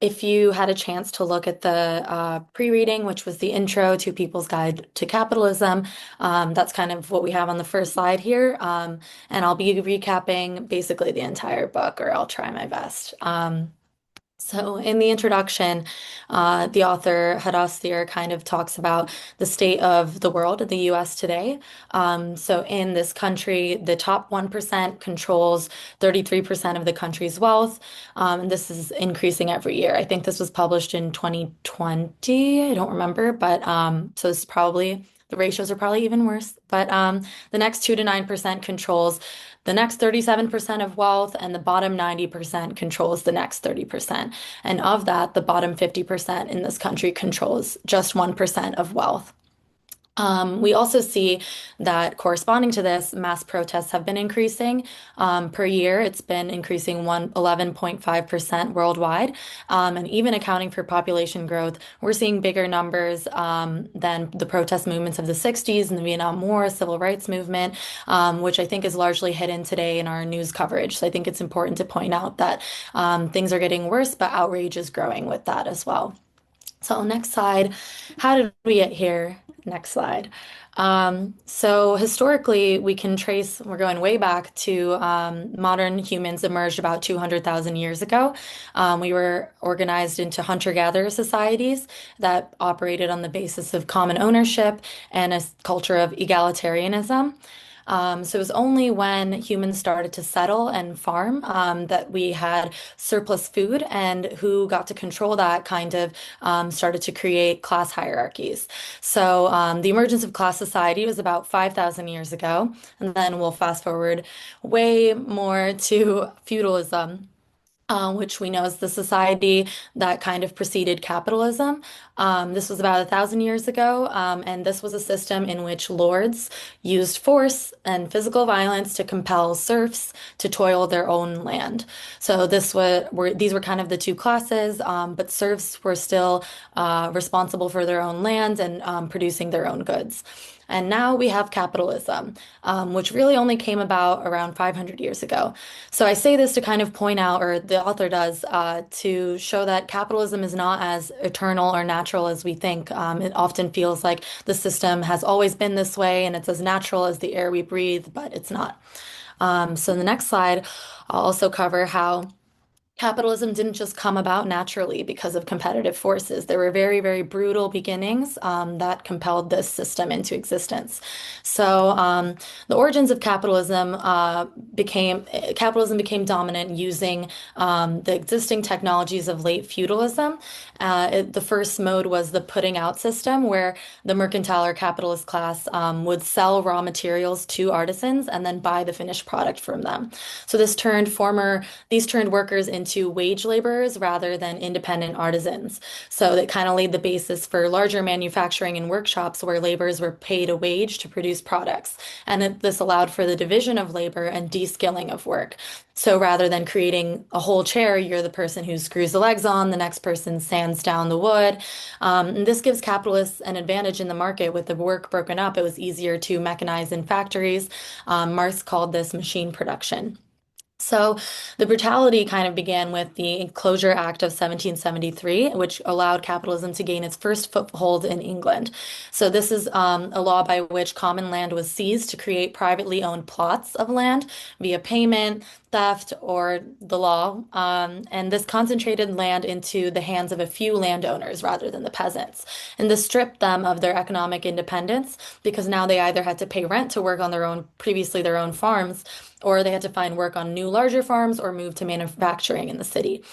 if you had a chance to look at the pre-reading, which was the intro to People's Guide to Capitalism, that's kind of what we have on the first slide here. And I'll be recapping basically the entire book, or I'll try my best. So, in the introduction, the author Hadas Thier kind of talks about the state of the world, the US today. So, in this country, the top 1% controls 33% of the country's wealth. And this is increasing every year. I think this was published in 2020. I don't remember, but so it's probably the ratios are probably even worse. But the next 2 to 9% controls the next 37% of wealth, and the bottom 90% controls the next 30%. And of that, the bottom 50% in this country controls just 1% of wealth. We also see that corresponding to this, mass protests have been increasing per year. It's been increasing 11.5% worldwide. And even accounting for population growth, we're seeing bigger numbers than the protest movements of the 60s and the Vietnam War, civil rights movement, which I think is largely hidden today in our news coverage. So I think it's important to point out that things are getting worse, but outrage is growing with that as well. So next slide, how did we get here? Next slide. So historically, we can trace, we're going way back to modern humans emerged about 200,000 years ago. We were organized into hunter-gatherer societies that operated on the basis of common ownership and a culture of egalitarianism. So it was only when humans started to settle and farm that we had surplus food, and who got to control that kind of started to create class hierarchies. So the emergence of class society was about 5,000 years ago, and then we'll fast forward way more to feudalism, which we know is the society that kind of preceded capitalism. This was about 1,000 years ago, and this was a system in which lords used force and physical violence to compel serfs to toil their own land. So these were kind of the two classes, but serfs were still responsible for their own land and producing their own goods. And now we have capitalism, which really only came about around 500 years ago. So I say this to kind of point out, or the author does, to show that capitalism is not as eternal or natural as we think. It often feels like the system has always been this way and it's as natural as the air we breathe, but it's not. So in the next slide, I'll also cover how capitalism didn't just come about naturally because of competitive forces. There were very, very brutal beginnings that compelled this system into existence. So the origins of capitalism became dominant using the existing technologies of late feudalism. The first mode was the putting out system, where the mercantile or capitalist class would sell raw materials to artisans and then buy the finished product from them. So these turned workers into wage laborers rather than independent artisans. So that kind of laid the basis for larger manufacturing and workshops where laborers were paid a wage to produce products. And this allowed for the division of labor and de-skilling of work. So rather than creating a whole chair, you're the person who screws the legs on, the next person sands down the wood. And this gives capitalists an advantage in the market. With the work broken up, it was easier to mechanize in factories. Marx called this machine production. So the brutality kind of began with the Enclosure Act of 1773, which allowed capitalism to gain its first foothold in England. So this is a law by which common land was seized to create privately owned plots of land via payment, theft, or the law. And this concentrated land into the hands of a few landowners rather than the peasants. And this stripped them of their economic independence, because now they either had to pay rent to work on previously their own farms, or they had to find work on new, larger farms, or move to manufacturing in the city.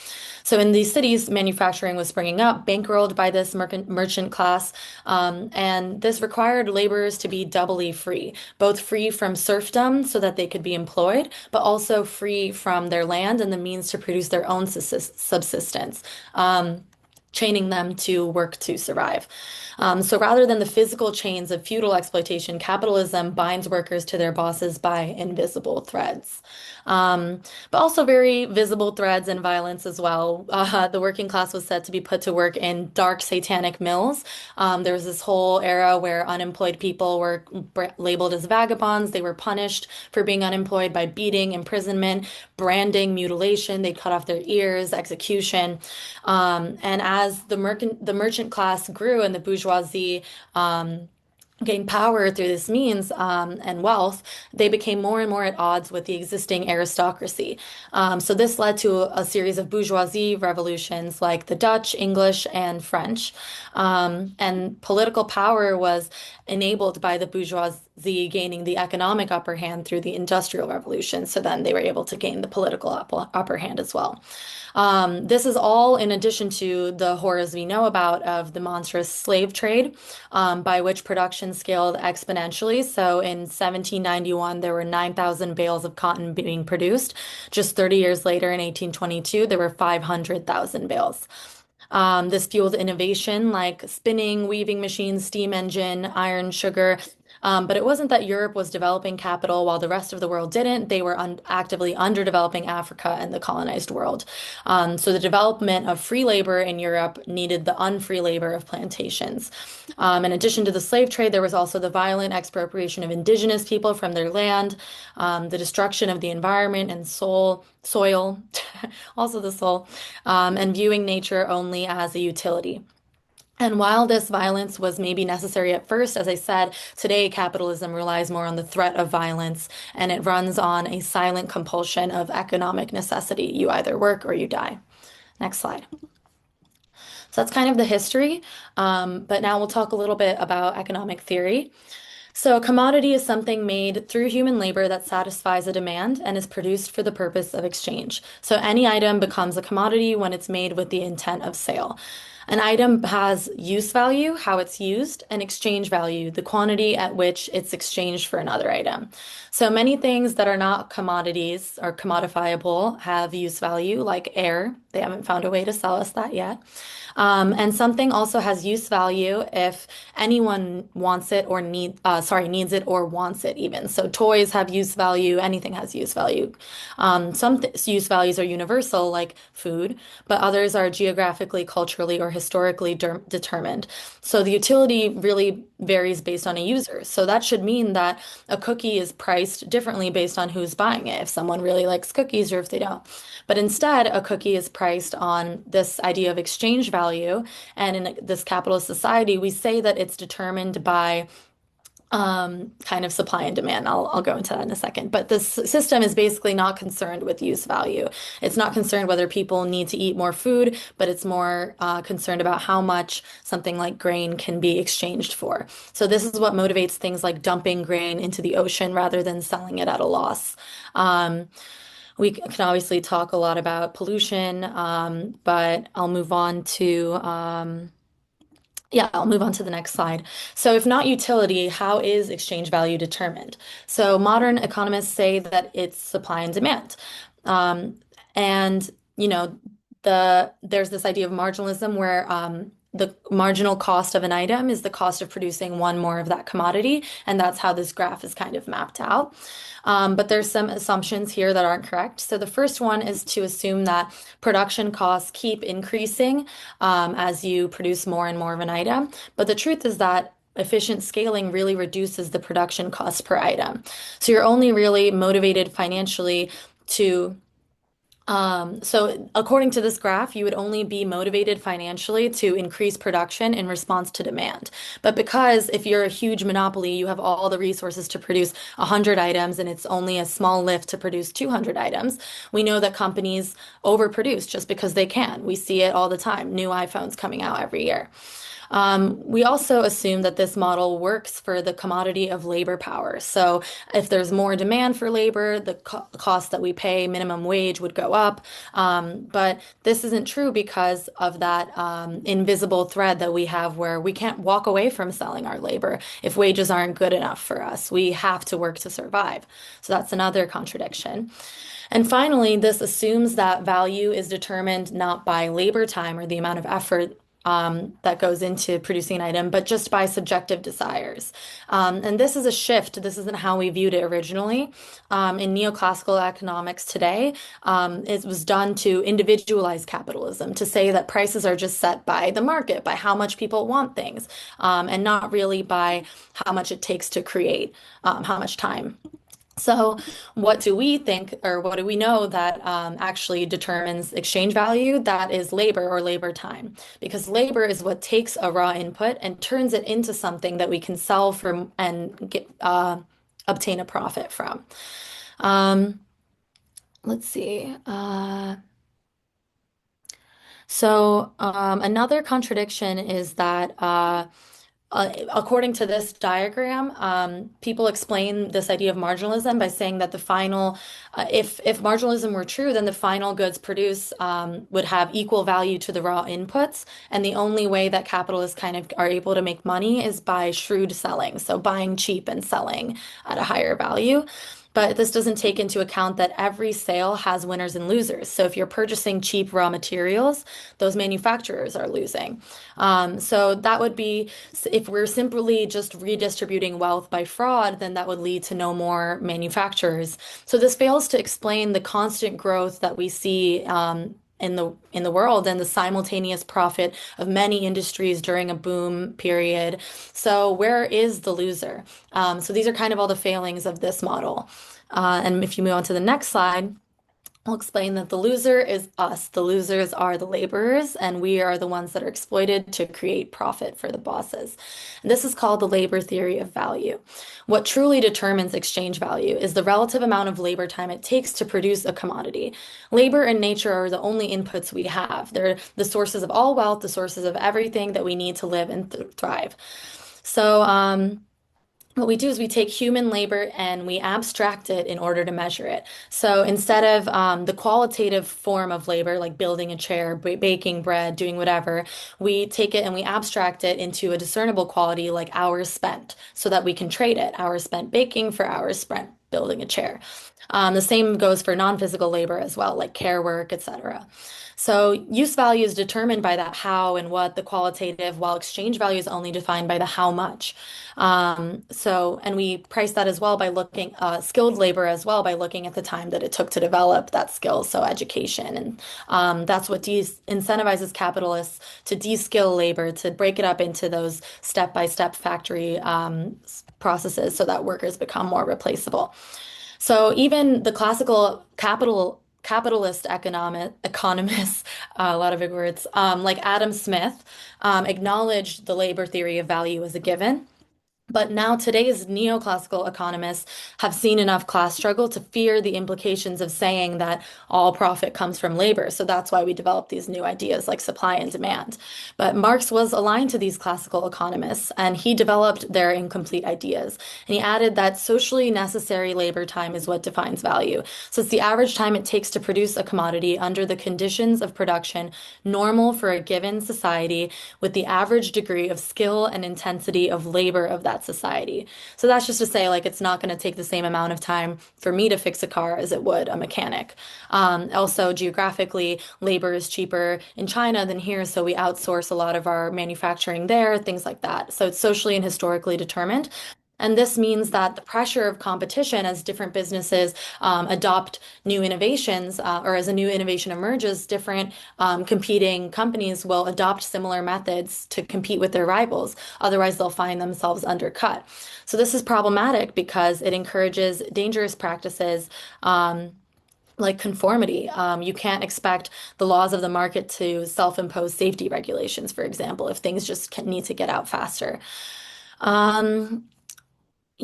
So in these cities, manufacturing was springing up, bankrolled by this merchant class, and this required laborers to be doubly free, both free from serfdom so that they could be employed, but also free from their land and the means to produce their own subsistence. chaining them to work to survive. So rather than the physical chains of feudal exploitation, capitalism binds workers to their bosses by invisible threads. Um, but also very visible threads and violence as well. The working class was said to be put to work in dark satanic mills. There was this whole era where unemployed people were labeled as vagabonds. They were punished for being unemployed by beating, imprisonment, branding, mutilation. They cut off their ears, execution. And as the merchant class grew and the bourgeoisie gained power through this means and wealth, they became more and more at odds with the existing aristocracy. So this led to a series of bourgeoisie revolutions like the Dutch, English, and French. And political power was enabled by the bourgeoisie gaining the economic upper hand through the Industrial Revolution. So then they were able to gain the political upper hand as well. This is all in addition to the horrors we know about of the monstrous slave trade, by which production scaled exponentially. So in 1791, there were 9,000 bales of cotton being produced. Just 30 years later, in 1822, there were 500,000 bales. This fueled innovation like spinning, weaving machines, steam engine, iron, sugar. But it wasn't that Europe was developing capital while the rest of the world didn't. They were actively underdeveloping Africa and the colonized world. So the development of free labor in Europe needed the unfree labor of plantations. In addition to the slave trade, there was also the violent expropriation of indigenous people from their land, the destruction of the environment and soil, also the soul, and viewing nature only as a utility. And while this violence was maybe necessary at first, as I said, today capitalism relies more on the threat of violence and it runs on a silent compulsion of economic necessity. You either work or you die. Next slide. So that's kind of the history. But now we'll talk a little bit about economic theory. So a commodity is something made through human labor that satisfies a demand and is produced for the purpose of exchange. So any item becomes a commodity when it's made with the intent of sale. An item has use value, how it's used, and exchange value, the quantity at which it's exchanged for another item. So many things that are not commodities or commodifiable have use value, like air. They haven't found a way to sell us that yet. And something also has use value if anyone wants it or needs it or wants it even. So toys have use value, anything has use value. Some use values are universal, like food, but others are geographically, culturally, or historically determined. So the utility really varies based on a user. So that should mean that a cookie is priced differently based on who's buying it, if someone really likes cookies or if they don't. But instead, a cookie is priced on this idea of exchange value. And in this capitalist society, we say that it's determined by kind of supply and demand. I'll go into that in a second. But this system is basically not concerned with use value. It's not concerned whether people need to eat more food, but it's more concerned about how much something like grain can be exchanged for. So this is what motivates things like dumping grain into the ocean rather than selling it at a loss. We can obviously talk a lot about pollution, but I'll move on to the next slide. So if not utility, how is exchange value determined? So modern economists say that it's supply and demand. And, you know, there's this idea of marginalism where the marginal cost of an item is the cost of producing one more of that commodity. And that's how this graph is kind of mapped out. But there's some assumptions here that aren't correct. So the first one is to assume that production costs keep increasing as you produce more and more of an item. But the truth is that efficient scaling really reduces the production cost per item. So you're only really motivated financially to so according to this graph, you would only be motivated financially to increase production in response to demand. But because if you're a huge monopoly, you have all the resources to produce 100 items and it's only a small lift to produce 200 items, we know that companies overproduce just because they can. We see it all the time, new iPhones coming out every year. We also assume that this model works for the commodity of labor power. So if there's more demand for labor, the cost that we pay, minimum wage, would go up. But this isn't true because of that invisible thread that we have where we can't walk away from selling our labor if wages aren't good enough for us. We have to work to survive. So that's another contradiction. And finally, this assumes that value is determined not by labor time or the amount of effort that goes into producing an item, but just by subjective desires. And this is a shift. This isn't how we viewed it originally. In neoclassical economics today, it was done to individualize capitalism, to say that prices are just set by the market, by how much people want things, and not really by how much it takes to create, how much time. So, what do we think, or what do we know that actually determines exchange value? That is labor or labor time, because labor is what takes a raw input and turns it into something that we can sell for and obtain a profit from. Um, let's see. Another contradiction is that according to this diagram, people explain this idea of marginalism by saying that the final, if marginalism were true, then the final goods produced would have equal value to the raw inputs, and the only way that capitalists kind of are able to make money is by shrewd selling, so buying cheap and selling at a higher value. But this doesn't take into account that every sale has winners and losers. So if you're purchasing cheap raw materials, those manufacturers are losing. So that would be, if we're simply just redistributing wealth by fraud, then that would lead to no more manufacturers. So this fails to explain the constant growth that we see in the world and the simultaneous profit of many industries during a boom period. So where is the loser? So these are kind of all the failings of this model. And if you move on to the next slide, I'll explain that the loser is us. The losers are the laborers, and we are the ones that are exploited to create profit for the bosses. And this is called the labor theory of value. What truly determines exchange value is the relative amount of labor time it takes to produce a commodity. Labor and nature are the only inputs we have. They're the sources of all wealth, the sources of everything that we need to live and thrive. So, what we do is we take human labor and we abstract it in order to measure it. So instead of the qualitative form of labor, like building a chair, baking bread, doing whatever, we take it and we abstract it into a discernible quality like hours spent so that we can trade it, hours spent baking for hours spent building a chair. The same goes for non-physical labor as well, like care work, etc. So use value is determined by that how and what, the qualitative, while exchange value is only defined by the how much. And we price that as well by looking, skilled labor as well by looking at the time that it took to develop that skill, so education. And that's what incentivizes capitalists to de-skill labor, to break it up into those step-by-step factory processes so that workers become more replaceable. So even the classical capitalist economists, a lot of big words, like Adam Smith, acknowledged the labor theory of value as a given. But now today's neoclassical economists have seen enough class struggle to fear the implications of saying that all profit comes from labor. So that's why we developed these new ideas like supply and demand. But Marx was aligned to these classical economists and he developed their incomplete ideas. And he added that socially necessary labor time is what defines value. So it's the average time it takes to produce a commodity under the conditions of production normal for a given society with the average degree of skill and intensity of labor of that society. So that's just to say, like, it's not going to take the same amount of time for me to fix a car as it would a mechanic. Also, geographically, labor is cheaper in China than here, so we outsource a lot of our manufacturing there, things like that. So it's socially and historically determined. And this means that the pressure of competition as different businesses adopt new innovations, or as a new innovation emerges, different competing companies will adopt similar methods to compete with their rivals. Otherwise, they'll find themselves undercut. So this is problematic because it encourages dangerous practices. Like conformity. You can't expect the laws of the market to self-impose safety regulations, for example, if things just need to get out faster. Um,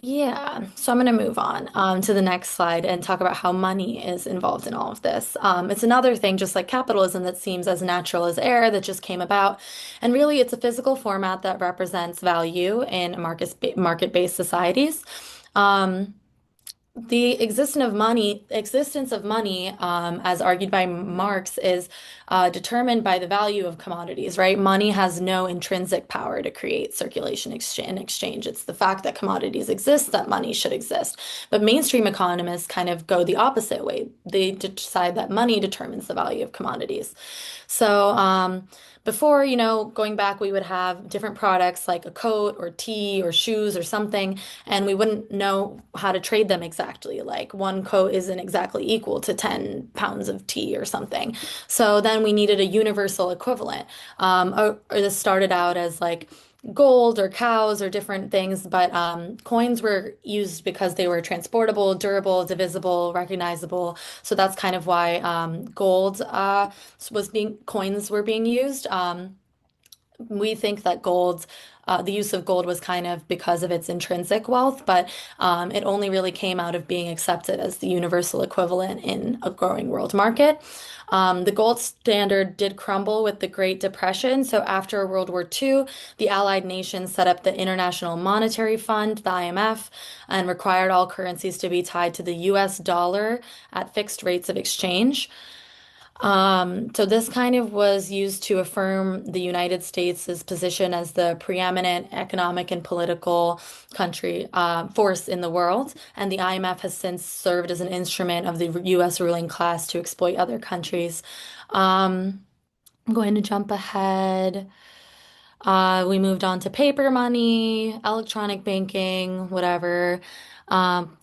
Yeah, so I'm going to move on to the next slide and talk about how money is involved in all of this. It's another thing, just like capitalism, that seems as natural as air that just came about. And really, it's a physical format that represents value in market-based societies. Um, the existence of money, as argued by Marx, is determined by the value of commodities, right? Money has no intrinsic power to create circulation and exchange. It's the fact that commodities exist that money should exist. But mainstream economists kind of go the opposite way. They decide that money determines the value of commodities. So, before, going back, we would have different products like a coat or tea or shoes or something, and we wouldn't know how to trade them exactly. Like one coat isn't exactly equal to 10 pounds of tea or something. So then we needed a universal equivalent. Or this started out as like gold or cows or different things, but coins were used because they were transportable, durable, divisible, recognizable. So that's kind of why gold coins were being used. We think that the use of gold was kind of because of its intrinsic wealth, but it only really came out of being accepted as the universal equivalent in a growing world market. The gold standard did crumble with the Great Depression. So after World War II, the Allied nations set up the International Monetary Fund, the IMF, and required all currencies to be tied to the US dollar at fixed rates of exchange. So this kind of was used to affirm the United States' position as the preeminent economic and political force in the world, and the IMF has since served as an instrument of the U.S. ruling class to exploit other countries. I'm going to jump ahead. We moved on to paper money, electronic banking, whatever.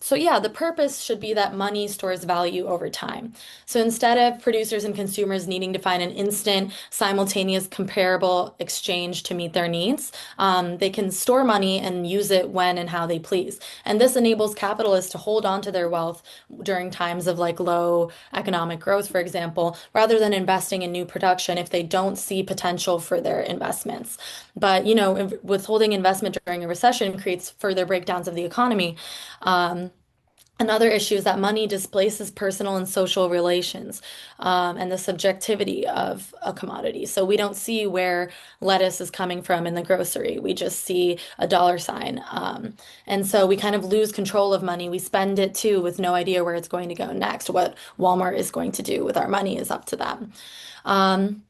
So yeah, the purpose should be that money stores value over time. So instead of producers and consumers needing to find an instant, simultaneous, comparable exchange to meet their needs, they can store money and use it when and how they please. And this enables capitalists to hold on to their wealth during times of like low economic growth, for example, rather than investing in new production if they don't see potential for their investments. But, withholding investment during a recession creates further breakdowns of the economy. Um, Another issue is that money displaces personal and social relations, and the subjectivity of a commodity. So we don't see where lettuce is coming from in the grocery. We just see a dollar sign. And so we kind of lose control of money. We spend it too with no idea where it's going to go next. What Walmart is going to do with our money is up to them. Um,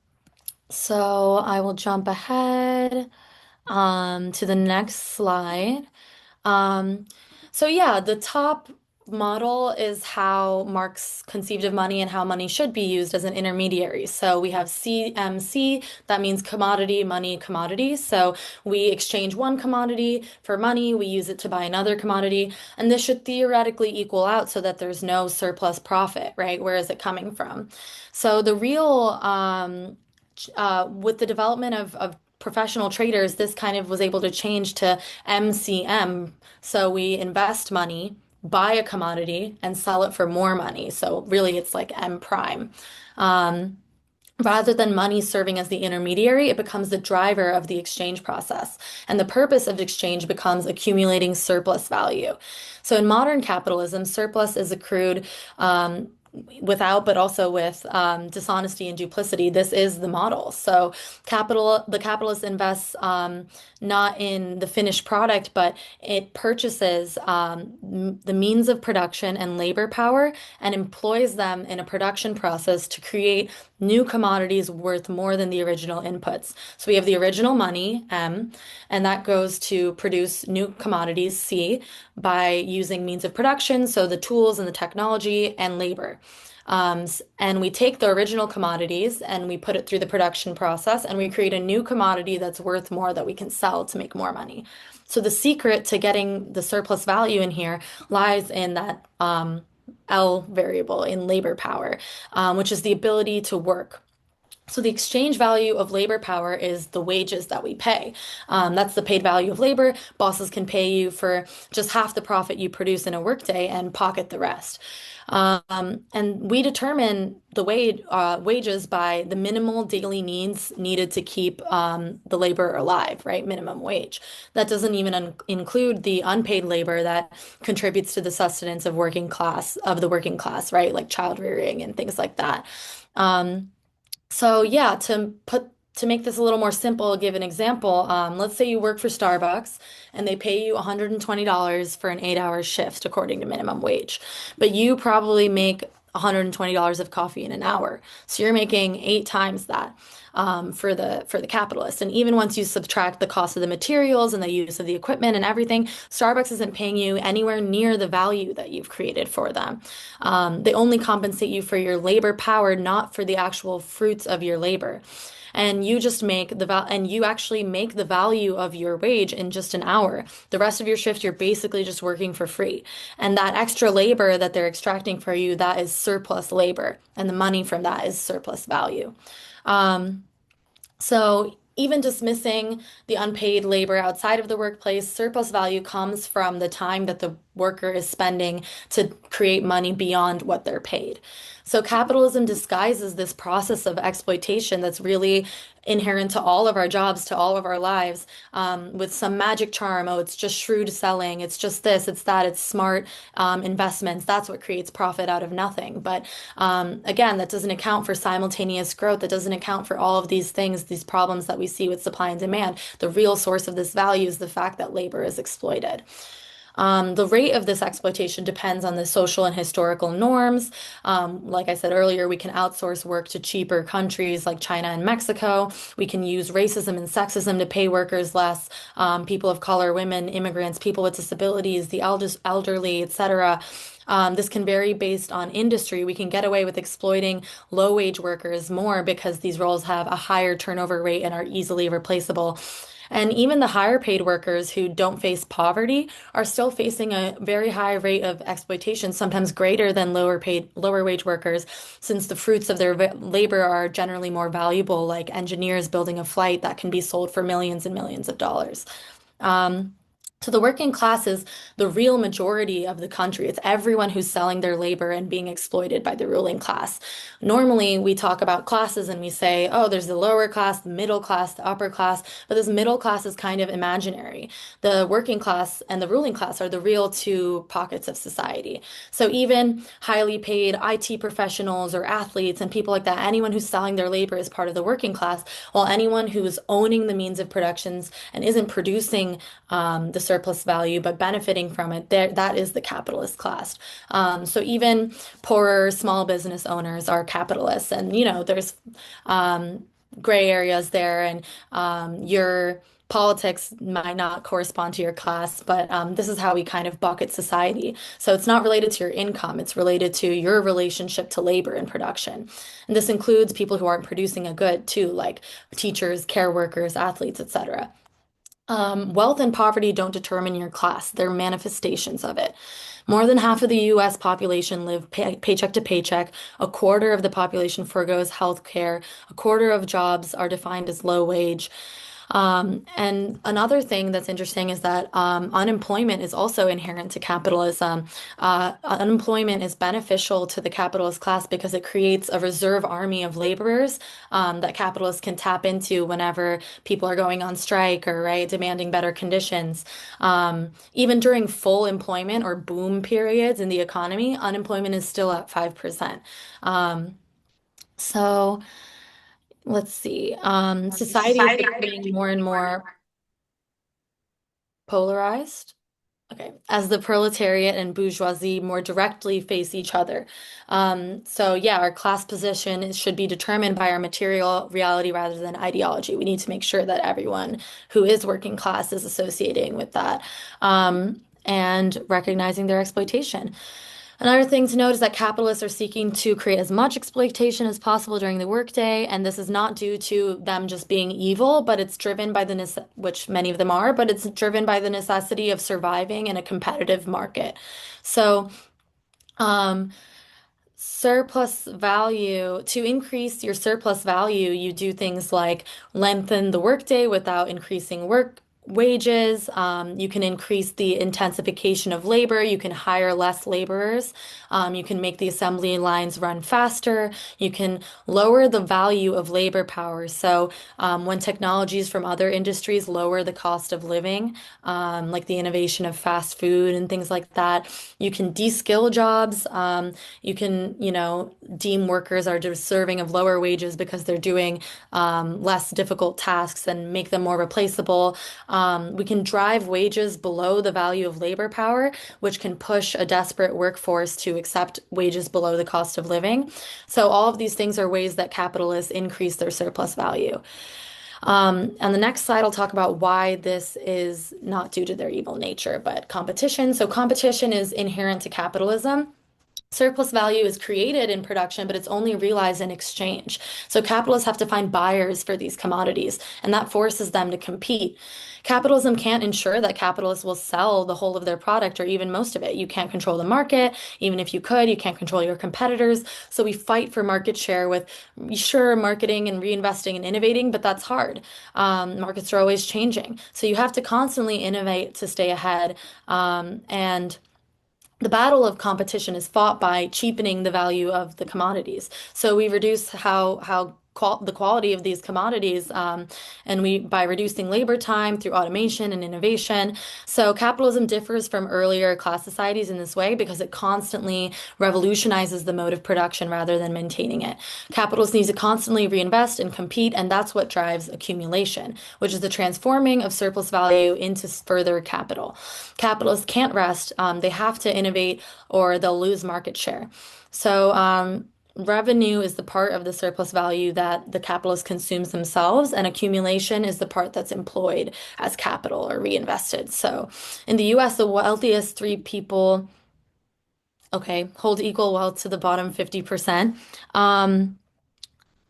so I will jump ahead to the next slide. Um, so yeah, the top model is how Marx conceived of money and how money should be used as an intermediary. So we have CMC, that means commodity, money, commodity. So we exchange one commodity for money, we use it to buy another commodity, and this should theoretically equal out so that there's no surplus profit, right? Where is it coming from? So the real with the development of professional traders, this kind of was able to change to MCM. So we invest money, buy a commodity, and sell it for more money. So really, it's like M prime. Um, Rather than money serving as the intermediary, it becomes the driver of the exchange process. And the purpose of exchange becomes accumulating surplus value. So in modern capitalism, surplus is accrued without, but also with dishonesty and duplicity. This is the model. So the capitalist invests not in the finished product, but it purchases the means of production and labor power and employs them in a production process to create new commodities worth more than the original inputs. So we have the original money, M, and that goes to produce new commodities, C, by using means of production, so the tools and the technology and labor. And we take the original commodities and we put it through the production process and we create a new commodity that's worth more that we can sell to make more money. So the secret to getting the surplus value in here lies in that L variable in labor power, which is the ability to work. So the exchange value of labor power is the wages that we pay. That's the paid value of labor. Bosses can pay you for just half the profit you produce in a workday and pocket the rest. And we determine the wages by the minimal daily needs needed to keep the laborer alive, right? Minimum wage. That doesn't even include the unpaid labor that contributes to the sustenance of the working class, right? Like child rearing and things like that. Um, so yeah, to make this a little more simple, I'll give an example. Let's say you work for Starbucks and they pay you $120 for an 8-hour shift according to minimum wage, but you probably make $120 of coffee in an hour. So you're making 8 times that for the capitalist. And even once you subtract the cost of the materials and the use of the equipment and everything, Starbucks isn't paying you anywhere near the value that you've created for them. They only compensate you for your labor power, not for the actual fruits of your labor. And you just make and you actually make the value of your wage in just an hour. The rest of your shift, you're basically just working for free. And that extra labor that they're extracting for you, that is surplus labor. And the money from that is surplus value. Um, so even dismissing the unpaid labor outside of the workplace, surplus value comes from the time that the worker is spending to create money beyond what they're paid. So capitalism disguises this process of exploitation that's really inherent to all of our jobs, to all of our lives, with some magic charm. Oh, it's just shrewd selling. It's just this, it's that, it's smart investments. That's what creates profit out of nothing. But again, that doesn't account for simultaneous growth. That doesn't account for all of these things, these problems that we see with supply and demand. The real source of this value is the fact that labor is exploited. The rate of this exploitation depends on the social and historical norms. Like I said earlier, we can outsource work to cheaper countries like China and Mexico. We can use racism and sexism to pay workers less, people of color, women, immigrants, people with disabilities, the elderly, etc. This can vary based on industry. We can get away with exploiting low wage workers more because these roles have a higher turnover rate and are easily replaceable. And even the higher paid workers who don't face poverty are still facing a very high rate of exploitation, sometimes greater than lower wage workers, since the fruits of their labor are generally more valuable, like engineers building a flight that can be sold for millions and millions of dollars. Um, so the working class is the real majority of the country. It's everyone who's selling their labor and being exploited by the ruling class. Normally, we talk about classes and we say, oh, there's the lower class, the middle class, the upper class, but this middle class is kind of imaginary. The working class and the ruling class are the real two pockets of society. So even highly paid IT professionals or athletes and people like that, anyone who's selling their labor is part of the working class, while anyone who's owning the means of productions and isn't producing the surplus value, but benefiting from it, there, that is the capitalist class. So even poorer small business owners are capitalists, and there's um, gray areas there, and your politics might not correspond to your class, but this is how we kind of bucket society. So it's not related to your income, it's related to your relationship to labor and production. And this includes people who aren't producing a good too, like teachers, care workers, athletes, etc. Wealth and poverty don't determine your class, they're manifestations of it. More than half of the US population live paycheck to paycheck. A quarter of the population forgoes health care. A quarter of jobs are defined as low wage. And another thing that's interesting is that unemployment is also inherent to capitalism. Unemployment is beneficial to the capitalist class because it creates a reserve army of laborers that capitalists can tap into whenever people are going on strike or right demanding better conditions. Even during full employment or boom periods in the economy, unemployment is still at 5%. Um, so. Let's see. Society is becoming more and more polarized. Okay, as the proletariat and bourgeoisie more directly face each other. So yeah, our class position should be determined by our material reality rather than ideology. We need to make sure that everyone who is working class is associating with that, and recognizing their exploitation. Another thing to note is that capitalists are seeking to create as much exploitation as possible during the workday, and this is not due to them just being evil, but it's driven by which many of them are, but it's driven by the necessity of surviving in a competitive market. So, um, Surplus value, to increase your surplus value, you do things like lengthen the workday without increasing work wages. You can increase the intensification of labor. You can hire less laborers. You can make the assembly lines run faster. You can lower the value of labor power. So, when technologies from other industries lower the cost of living, like the innovation of fast food and things like that, you can de-skill jobs. You can, deem workers are deserving of lower wages because they're doing less difficult tasks and make them more replaceable. We can drive wages below the value of labor power, which can push a desperate workforce to accept wages below the cost of living. So all of these things are ways that capitalists increase their surplus value. And the next slide, I'll talk about why this is not due to their evil nature, but competition. So competition is inherent to capitalism. Surplus value is created in production, but it's only realized in exchange. So capitalists have to find buyers for these commodities, and that forces them to compete. Capitalism can't ensure that capitalists will sell the whole of their product or even most of it. You can't control the market. Even if you could, you can't control your competitors. So we fight for market share with, sure, marketing and reinvesting and innovating, but that's hard. Markets are always changing. So you have to constantly innovate to stay ahead. And the battle of competition is fought by cheapening the value of the commodities. So we reduce the quality of these commodities, and we by reducing labor time through automation and innovation. So capitalism differs from earlier class societies in this way because it constantly revolutionizes the mode of production rather than maintaining it. Capitalists need to constantly reinvest and compete, and that's what drives accumulation, which is the transforming of surplus value into further capital. Capitalists can't rest. They have to innovate or they'll lose market share. So, revenue is the part of the surplus value that the capitalist consumes themselves, and accumulation is the part that's employed as capital or reinvested. So, in the US, the wealthiest three people, okay, hold equal wealth to the bottom 50%. Um,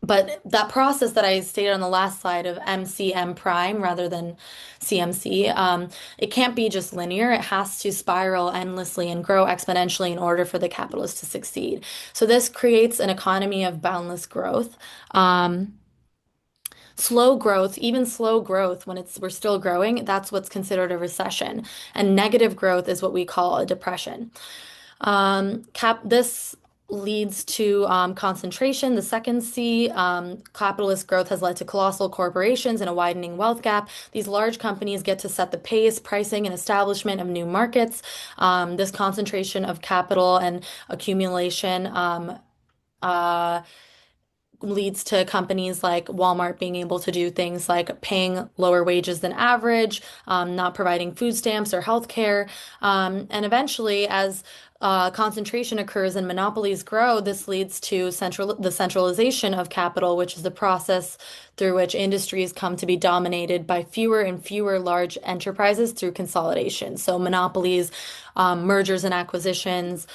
but that process that I stated on the last slide of MCM prime rather than CMC, it can't be just linear. It has to spiral endlessly and grow exponentially in order for the capitalist to succeed. So this creates an economy of boundless growth. Slow growth, even slow growth when we're still growing, that's what's considered a recession. And negative growth is what we call a depression. This leads to concentration. The second C, capitalist growth has led to colossal corporations and a widening wealth gap. These large companies get to set the pace, pricing, and establishment of new markets. This concentration of capital and accumulation uh, leads to companies like Walmart being able to do things like paying lower wages than average, not providing food stamps or health care. And eventually, as concentration occurs and monopolies grow, this leads to the centralization of capital, which is the process through which industries come to be dominated by fewer and fewer large enterprises through consolidation. So monopolies, mergers and acquisitions,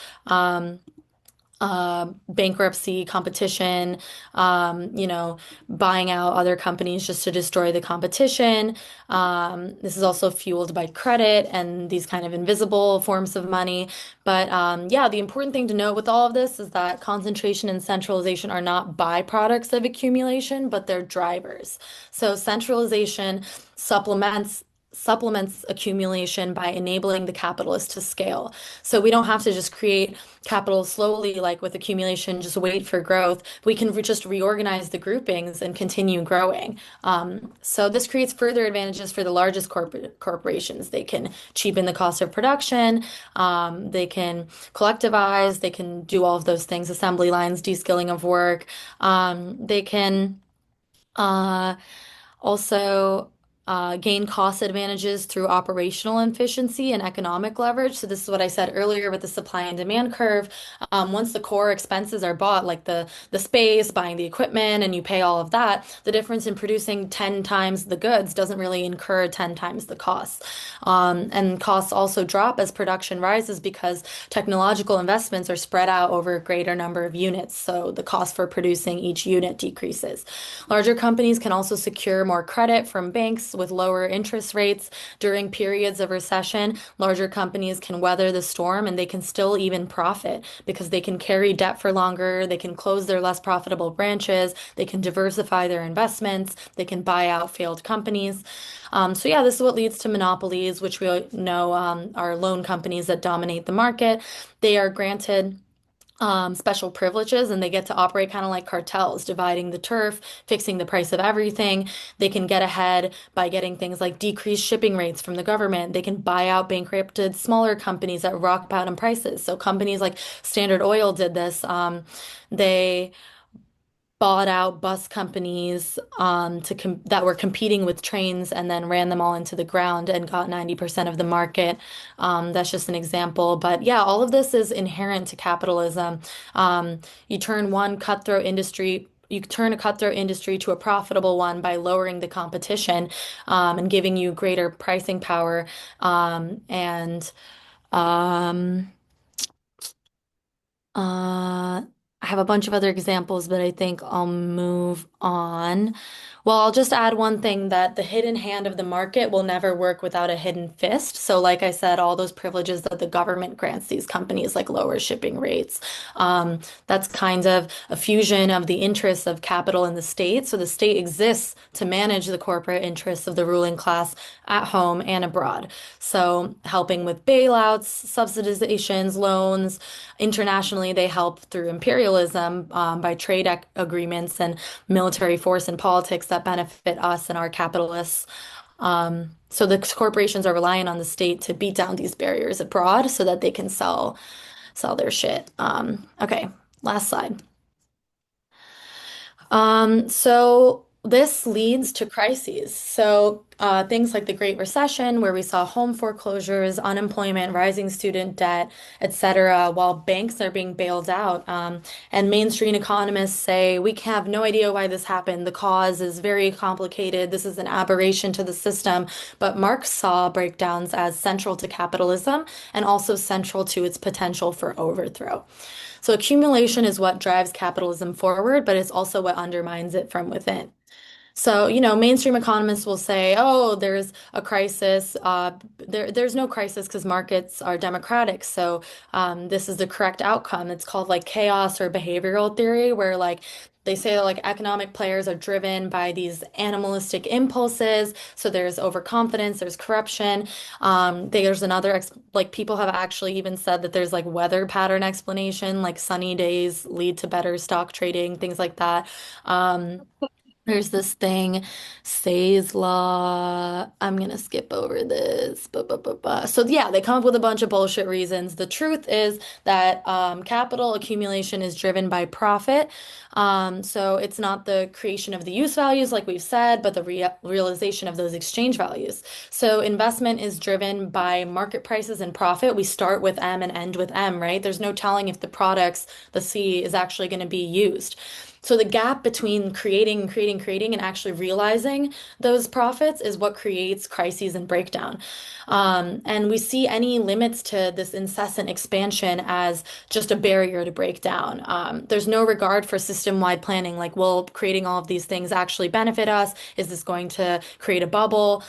bankruptcy, competition, buying out other companies just to destroy the competition. This is also fueled by credit and these kind of invisible forms of money. But yeah, the important thing to note with all of this is that concentration and centralization are not byproducts of accumulation, but they're drivers. So centralization supplements accumulation by enabling the capitalist to scale. So we don't have to just create capital slowly, like with accumulation, just wait for growth. We can just reorganize the groupings and continue growing. So this creates further advantages for the largest corporations. They can cheapen the cost of production. They can collectivize. They can do all of those things, assembly lines, de-skilling of work. They can uh, also gain cost advantages through operational efficiency and economic leverage. So this is what I said earlier with the supply and demand curve. Once the core expenses are bought, like the space, buying the equipment, and you pay all of that, the difference in producing 10 times the goods doesn't really incur 10 times the costs. And costs also drop as production rises because technological investments are spread out over a greater number of units. So the cost for producing each unit decreases. Larger companies can also secure more credit from banks, with lower interest rates during periods of recession, larger companies can weather the storm and they can still even profit because they can carry debt for longer, they can close their less profitable branches, they can diversify their investments, they can buy out failed companies. So yeah, this is what leads to monopolies, which we know are loan companies that dominate the market. They are granted special privileges and they get to operate kind of like cartels, dividing the turf, fixing the price of everything. They can get ahead by getting things like decreased shipping rates from the government. They can buy out bankrupted smaller companies at rock bottom prices. So companies like Standard Oil did this. They bought out bus companies that were competing with trains and then ran them all into the ground and got 90% of the market. That's just an example. But yeah, all of this is inherent to capitalism. Um, you turn a cutthroat industry to a profitable one by lowering the competition and giving you greater pricing power. And um, Uh, I have a bunch of other examples, but I think I'll move on. Well, I'll just add one thing that the hidden hand of the market will never work without a hidden fist. So, like I said, all those privileges that the government grants these companies, like lower shipping rates, um, that's kind of a fusion of the interests of capital in the state. So, the state exists to manage the corporate interests of the ruling class at home and abroad. So, helping with bailouts, subsidizations, loans. Internationally, they help through imperialism by trade agreements and military force and politics that benefit us and our capitalists. So the corporations are relying on the state to beat down these barriers abroad so that they can sell their shit. Okay, last slide. So this leads to crises. So things like the Great Recession, where we saw home foreclosures, unemployment, rising student debt, etc., while banks are being bailed out. And mainstream economists say we have no idea why this happened. The cause is very complicated. This is an aberration to the system. But Marx saw breakdowns as central to capitalism and also central to its potential for overthrow. So accumulation is what drives capitalism forward, but it's also what undermines it from within. So, mainstream economists will say, oh, there's a crisis. There's no crisis because markets are democratic. So, this is the correct outcome. It's called like chaos or behavioral theory, where like they say that like economic players are driven by these animalistic impulses. So there's overconfidence, there's corruption. There's another like people have actually even said that there's like weather pattern explanation, like sunny days lead to better stock trading, things like that. Um, there's this thing, Say's law. I'm gonna skip over this. So yeah, they come up with a bunch of bullshit reasons. The truth is that capital accumulation is driven by profit. So it's not the creation of the use values, like we've said, but the realization of those exchange values. So investment is driven by market prices and profit. We start with M and end with M, right? There's no telling if the products, the C, is actually going to be used. So the gap between creating, and actually realizing those profits is what creates crises and breakdown. And we see any limits to this incessant expansion as just a barrier to break down. There's no regard for system-wide planning, like, will creating all of these things actually benefit us? Is this going to create a bubble?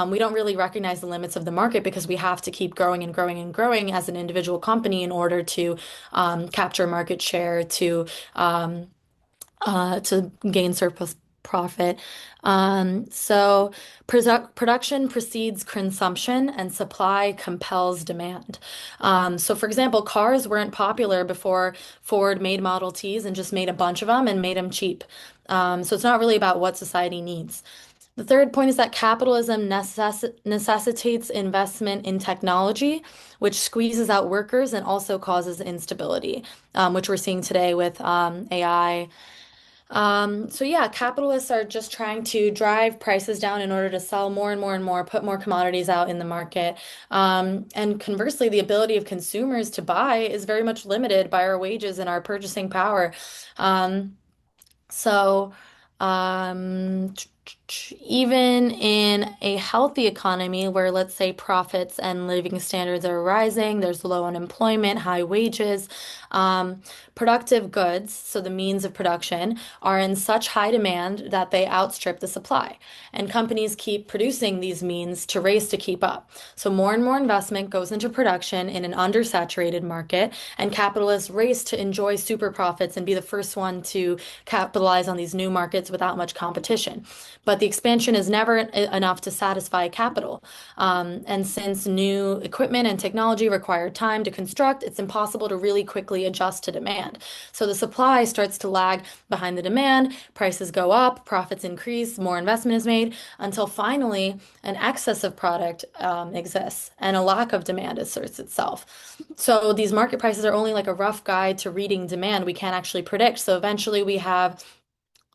We don't really recognize the limits of the market because we have to keep growing and growing and growing as an individual company in order to capture market share, to gain surplus profit. So production precedes consumption and supply compels demand. So for example, cars weren't popular before Ford made Model Ts and just made a bunch of them and made them cheap. So it's not really about what society needs. The third point is that capitalism necessitates investment in technology, which squeezes out workers and also causes instability, which we're seeing today with AI. So yeah, capitalists are just trying to drive prices down in order to sell more and more and more, put more commodities out in the market. And conversely, the ability of consumers to buy is very much limited by our wages and our purchasing power. Um, so, um, even in a healthy economy where, let's say, profits and living standards are rising, there's low unemployment, high wages, um, productive goods, so the means of production, are in such high demand that they outstrip the supply. And companies keep producing these means to race to keep up. So more and more investment goes into production in an undersaturated market, and capitalists race to enjoy super profits and be the first one to capitalize on these new markets without much competition. But the expansion is never enough to satisfy capital. And since new equipment and technology require time to construct, it's impossible to really quickly adjust to demand. So the supply starts to lag behind the demand, prices go up, profits increase, more investment is made, until finally an excess of product exists and a lack of demand asserts itself. So these market prices are only like a rough guide to reading demand. We can't actually predict. So eventually we have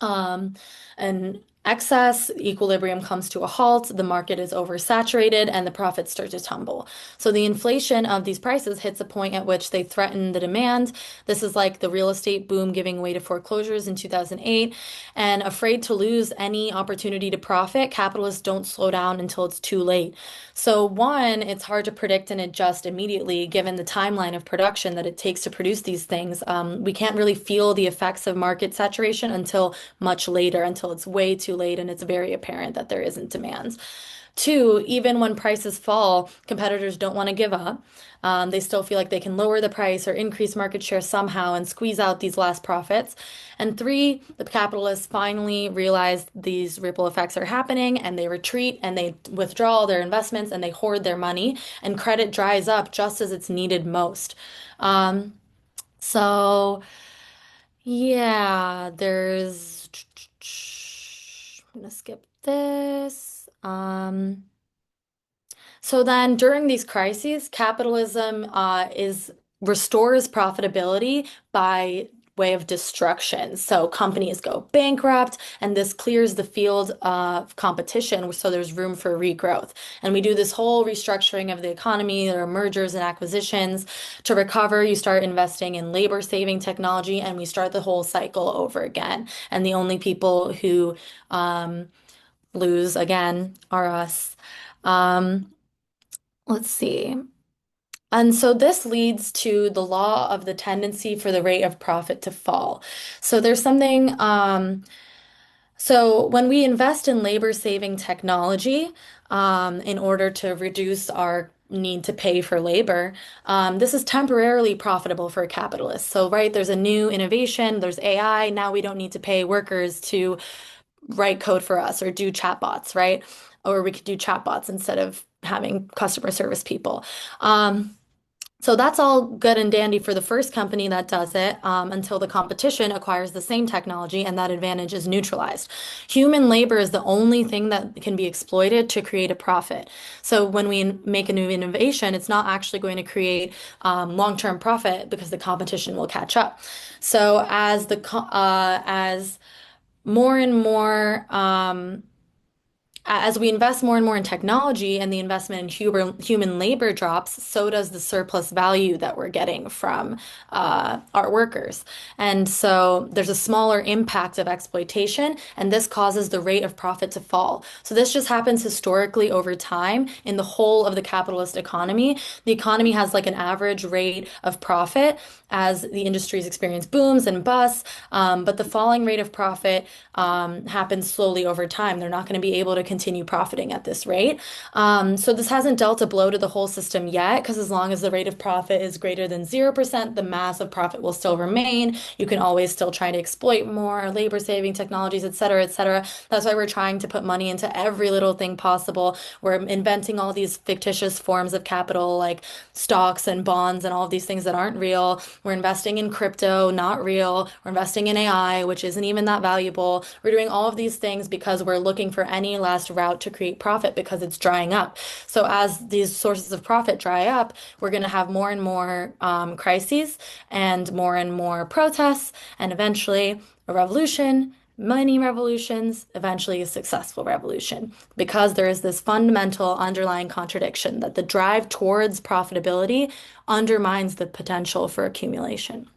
um, an excess, equilibrium comes to a halt, the market is oversaturated, and the profits start to tumble. So the inflation of these prices hits a point at which they threaten the demand. This is like the real estate boom giving way to foreclosures in 2008. And afraid to lose any opportunity to profit, capitalists don't slow down until it's too late. So, one, it's hard to predict and adjust immediately given the timeline of production that it takes to produce these things. We can't really feel the effects of market saturation until much later, until it's way too late and it's very apparent that there isn't demand. Two, even when prices fall, competitors don't want to give up. They still feel like they can lower the price or increase market share somehow and squeeze out these last profits. And three, the capitalists finally realize these ripple effects are happening and they retreat and they withdraw all their investments and they hoard their money and credit dries up just as it's needed most. Um, so yeah, I'm gonna skip this. So then during these crises, capitalism is restores profitability by way of destruction. So companies go bankrupt, and this clears the field of competition, so there's room for regrowth. And we do this whole restructuring of the economy. There are mergers and acquisitions. To recover, you start investing in labor-saving technology, and we start the whole cycle over again. And the only people who lose again are us. Um, Let's see. And so this leads to the law of the tendency for the rate of profit to fall. So there's something, so when we invest in labor-saving technology, in order to reduce our need to pay for labor, this is temporarily profitable for capitalists. So, right, there's a new innovation, there's AI. Now we don't need to pay workers to write code for us or do chatbots, right? Or we could do chatbots instead of having customer service people. So that's all good and dandy for the first company that does it, until the competition acquires the same technology and that advantage is neutralized. Human labor is the only thing that can be exploited to create a profit. So when we make a new innovation, it's not actually going to create long-term profit because the competition will catch up. So as more and more as we invest more and more in technology and the investment in human labor drops, so does the surplus value that we're getting from our workers. And so there's a smaller impact of exploitation, and this causes the rate of profit to fall. So this just happens historically over time in the whole of the capitalist economy. The economy has like an average rate of profit as the industries experience booms and busts, but the falling rate of profit happens slowly over time. They're not going to be able to continue profiting at this rate. So this hasn't dealt a blow to the whole system yet, because as long as the rate of profit is greater than 0%, the mass of profit will still remain. You can always still try to exploit more labor-saving technologies, et cetera, et cetera. That's why we're trying to put money into every little thing possible. We're inventing all these fictitious forms of capital, like stocks and bonds and all of these things that aren't real. We're investing in crypto, not real. We're investing in AI, which isn't even that valuable. We're doing all of these things because we're looking for any last route to create profit because it's drying up. So as these sources of profit dry up, we're going to have more and more crises and more protests, and eventually a revolution, many revolutions, eventually a successful revolution, because there is this fundamental underlying contradiction that the drive towards profitability undermines the potential for accumulation.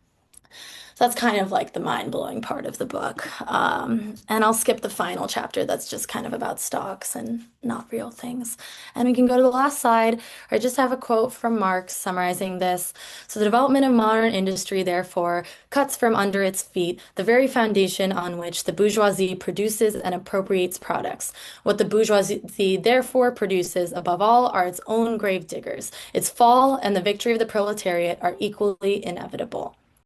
that's kind of like the mind-blowing part of the book. And I'll skip the final chapter that's just kind of about stocks and not real things. And we can go to the last slide. I just have a quote from Marx summarizing this. So the development of modern industry, therefore, cuts from under its feet the very foundation on which the bourgeoisie produces and appropriates products. What the bourgeoisie therefore produces above all are its own grave diggers. Its fall and the victory of the proletariat are equally inevitable.